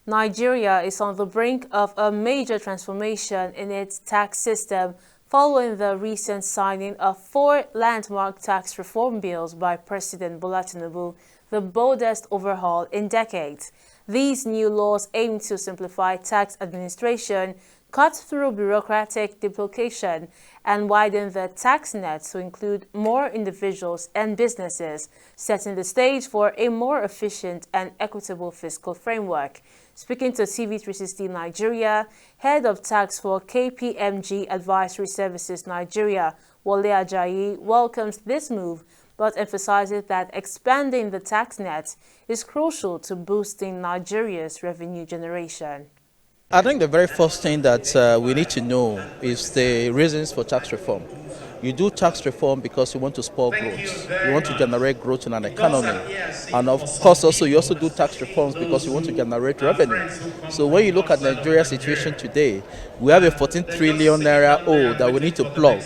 Nigeria is on the brink of a major transformation in its tax system following the recent signing of 4 landmark tax reform bills by President Bola Tinubu, the boldest overhaul in decades. These new laws aim to simplify tax administration, cut through bureaucratic duplication, and widen the tax net to include more individuals and businesses, setting the stage for a more efficient and equitable fiscal framework. Speaking to TV360 Nigeria, Head of Tax for KPMG Advisory Services Nigeria, Wole Ajayi, welcomes this move, but emphasizes that expanding the tax net is crucial to boosting Nigeria's revenue generation. I think the very first thing that we need to know is the reasons for tax reform. You do tax reform because you want to spur growth. You want to generate growth in an economy. And of course also you also do tax reforms because you want to generate revenue. So when you look at Nigeria's situation today, we have a 14 trillion naira hole that we need to plug.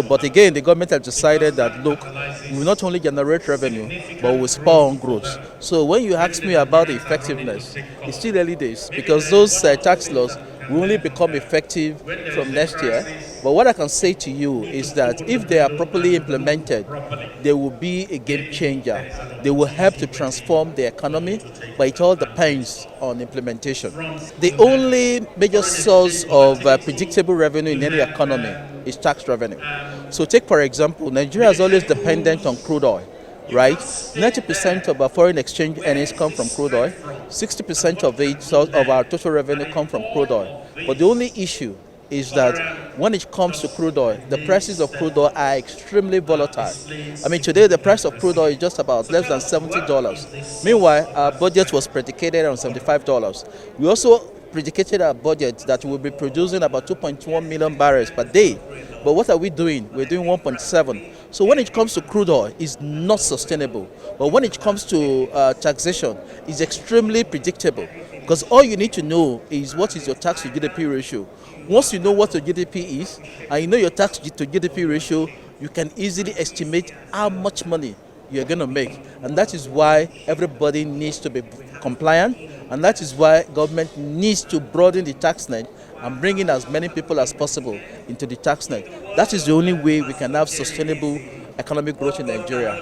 But again, the government has decided that, look, we will not only generate revenue, but we will spur on growth. So when you ask me about the effectiveness, it's still early days because those tax laws will only become effective from next year. But what I can say to you is that if they are properly implemented, they will be a game changer. They will help to transform the economy, but it all depends on implementation. The only major source of predictable revenue in any economy is tax revenue. So take, for example, Nigeria is always dependent on crude oil. Right? 90% of our foreign exchange earnings come from crude oil. 60% of our total revenue come from crude oil. But the only issue is that when it comes to crude oil, the prices of crude oil are extremely volatile. I mean, today the price of crude oil is just about less than $70. Meanwhile, our budget was predicated on $75. We also predicated our budget that we'll be producing about 2.1 million barrels per day. But what are we doing? We're doing 1.7. So when it comes to crude oil, it's not sustainable. But when it comes to taxation, it's extremely predictable. Because all you need to know is what is your tax to GDP ratio. Once you know what your GDP is, and you know your tax to GDP ratio, you can easily estimate how much money you're going to make. And that is why everybody needs to be compliant. And that is why government needs to broaden the tax net and bring in as many people as possible into the tax net. That is the only way we can have sustainable economic growth in Nigeria.